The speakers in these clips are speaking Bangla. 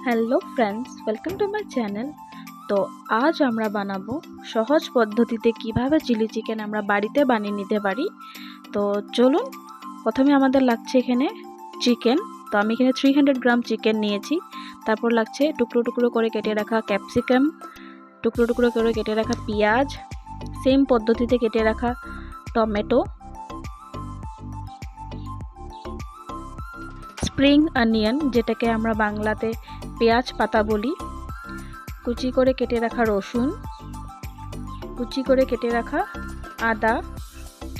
Hello friends, welcome to my channel. তো আজ আমরা বানাবো সহজ পদ্ধতিতে কিভাবে চিলি চিকেন আমরা বাড়িতে বানিয়ে নিতে পারি। তো চলুন, প্রথমে আমাদের লাগছে এখানে চিকেন। তো আমি এখানে 300 গ্রাম চিকেন নিয়েছি। তারপর লাগছে টুকরো টুকরো করে কেটে রাখা ক্যাপসিকাম, টুকরো টুকরো করে কেটে রাখা পেঁয়াজ, সেম পদ্ধতিতে কেটে রাখা টমেটো, স্প্রিং অনিয়ন যেটাকে আমরা বাংলাতে পেঁয়াজ পাতা বলি, কুচি করে কেটে রাখা রসুন, কুচি করে কেটে রাখা আদা,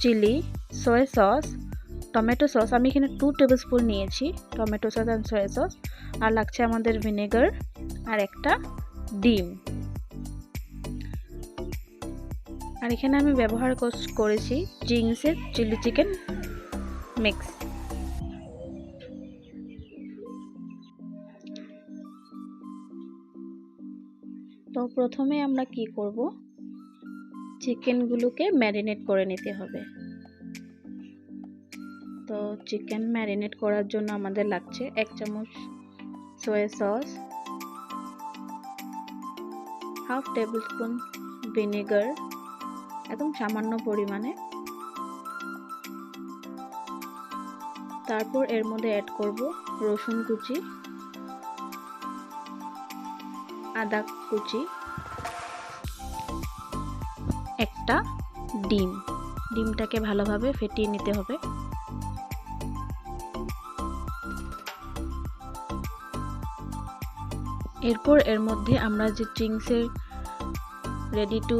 chilli, soya sauce, tomato sauce. আমি এখানে 2 টেবিল স্পুন নিয়েছি tomato sauce and soya sauce. আর লাগছে আমাদের ভিনেগার আর একটা ডিম। আর এখানে আমি ব্যবহার করেছি চিংসের চিলি চিকেন মিক্স। তো প্রথমে আমরা কি করব, চিকেনগুলোকে ম্যারিনেট করে নিতে হবে। তো চিকেন ম্যারিনেট করার জন্য আমাদের লাগছে 1 চামচ soya sauce, half table spoon vinegar, একদম সামান্য পরিমাণে। তারপর এর মধ্যে অ্যাড করব রসুন কুচি, আদা কুচি, একটা ডিম। ডিমটাকে ভালোভাবে ফেটিয়ে নিতে হবে। এরপর এর মধ্যে আমরা যে চিংসের রেডি টু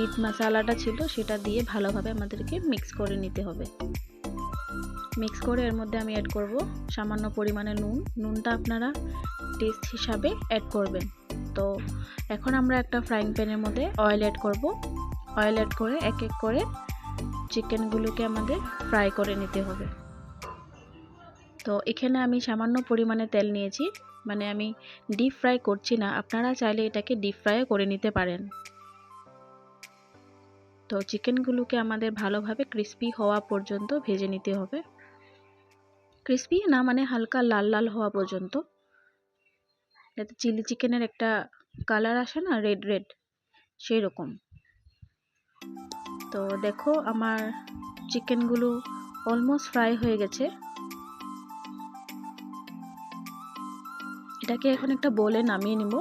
ইট মশলাটা ছিল সেটা দিয়ে ভালোভাবে আমাদেরকে মিক্স করে নিতে হবে। মিক্স করে এর মধ্যে আমি অ্যাড করব সামান্য পরিমাণে নুন। নুনটা আপনারা টেস্ট হিসাবে অ্যাড করবেন। তো এখন আমরা একটা ফ্রাইং প্যানের মধ্যে অয়েল অ্যাড করব। অয়েল অ্যাড করে এক এক করে চিকেনগুলোকে আমাদের ফ্রাই করে নিতে হবে। তো এখানে আমি সামান্য পরিমাণে তেল নিয়েছি, মানে আমি ডিপ ফ্রাই করছি না, আপনারা চাইলে এটাকে ডিপ ফ্রাই করে নিতে পারেন। তো চিকেনগুলোকে আমাদের ভালোভাবে ক্রিস্পি হওয়া পর্যন্ত ভেজে নিতে হবে। ক্রিস্পি না মানে হালকা লাল লাল হওয়া পর্যন্ত, যাতে চিলি চিকেনের একটা কালার আসে না, রেড রেড, সেই রকম। তো দেখো আমার চিকেনগুলো অলমোস্ট ফ্রাই হয়ে গেছে। এটাকে এখন একটা বোলে নামিয়ে নিব।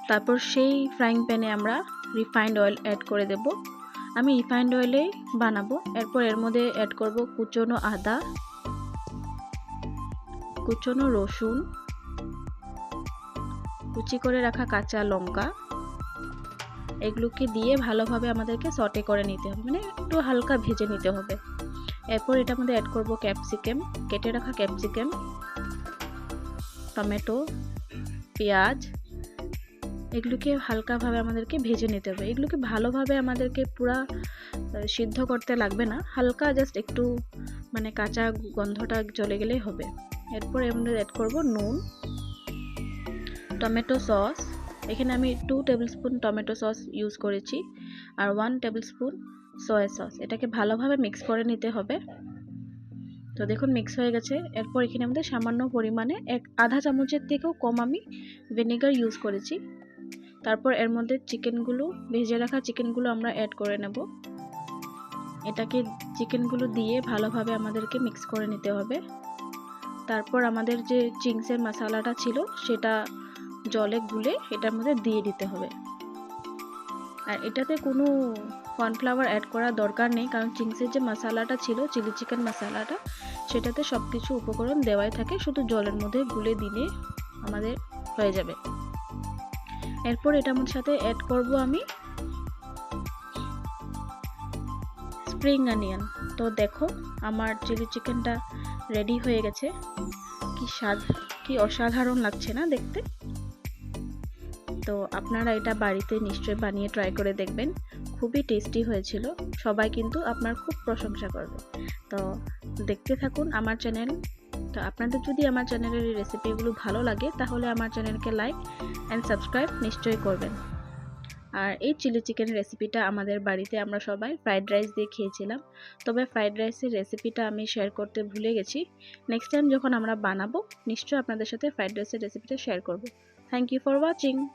তারপর সেই ফ্রাইং প্যানে আমরা রিফাইন্ড অয়েল অ্যাড করে দেব। আমি রিফাইন্ড অয়েলেই বানাবো। এরপর এর মধ্যে অ্যাড করব কুচনো আদা, কুচনো রসুন, কুচি করে রাখা কাঁচা লঙ্কা। এগুলোকে দিয়ে ভালোভাবে আমাদেরকে সটে করে নিতে হবে, মানে একটু হালকা ভেজে নিতে হবে। এরপর এটার মধ্যে অ্যাড করব ক্যাপসিকাম, কেটে রাখা ক্যাপসিকাম, টমেটো, পেঁয়াজ। এগুলোকে হালকাভাবে আমাদেরকে ভেজে নিতে হবে। এগুলোকে ভালোভাবে আমাদেরকে পুরা সিদ্ধ করতে লাগবে না, হালকা জাস্ট একটু মানে কাঁচা গন্ধটা চলে গেলেই হবে। এরপর এর মধ্যে অ্যাড করব নুন, টমেটো সস। এখানে আমি 2 table spoon tomato sauce use করেছি আর 1 টেবিল স্পুন সয়া সস। এটাকে ভালোভাবে মিক্স করে নিতে হবে। তো দেখুন মিক্স হয়ে গেছে। এরপর এখানে আমাদের সামান্য পরিমাণে আধা চামচের থেকেও কম আমি ভিনেগার ইউজ করেছি। তারপর এর মধ্যে চিকেনগুলো, ভেজে রাখা চিকেনগুলো আমরা অ্যাড করে নেব। এটাকে চিকেনগুলো দিয়ে ভালোভাবে আমাদেরকে মিক্স করে নিতে হবে। তারপর আমাদের যে চিংসের মশলাটা ছিল সেটা জলে গুলে এটার মধ্যে দিয়ে দিতে হবে। আর এটাতে কোনো কর্নফ্লাওয়ার অ্যাড করার দরকার নেই, কারণ চিংসের যে মশলাটা ছিল, চিলি চিকেন মশলাটা, সেটাতে সব কিছু উপকরণ দেওয়াই থাকে, শুধু জলের মধ্যে গুলে দিলে আমাদের হয়ে যাবে। এরপর এটার সাথে অ্যাড করব আমি স্প্রিং অনিয়ন। তো দেখো আমার চিলি চিকেনটা রেডি হয়ে গেছে। কি অসাধারণ লাগছে না দেখতে। তো আপনারা এটা বাড়িতে নিশ্চয়ই বানিয়ে ট্রাই করে দেখবেন, খুবই টেস্টি হয়েছিল। সবাই কিন্তু আপনার খুব প্রশংসা করবে। তো দেখতে থাকুন আমার চ্যানেল। তো আপনাদের যদি আমার চ্যানেলের এই রেসিপিগুলো ভালো লাগে তাহলে আমার চ্যানেলকে লাইক অ্যান্ড সাবস্ক্রাইব নিশ্চয়ই করবেন। আর এই চিলি চিকেন রেসিপিটা আমাদের বাড়িতে আমরা সবাই ফ্রাইড রাইস দিয়ে খেয়েছিলাম। তবে ফ্রাইড রাইসের রেসিপিটা আমি শেয়ার করতে ভুলে গেছি। নেক্সট টাইম যখন আমরা বানাবো নিশ্চয়ই আপনাদের সাথে ফ্রাইড রাইসের রেসিপিটা শেয়ার করব। Thank you for watching.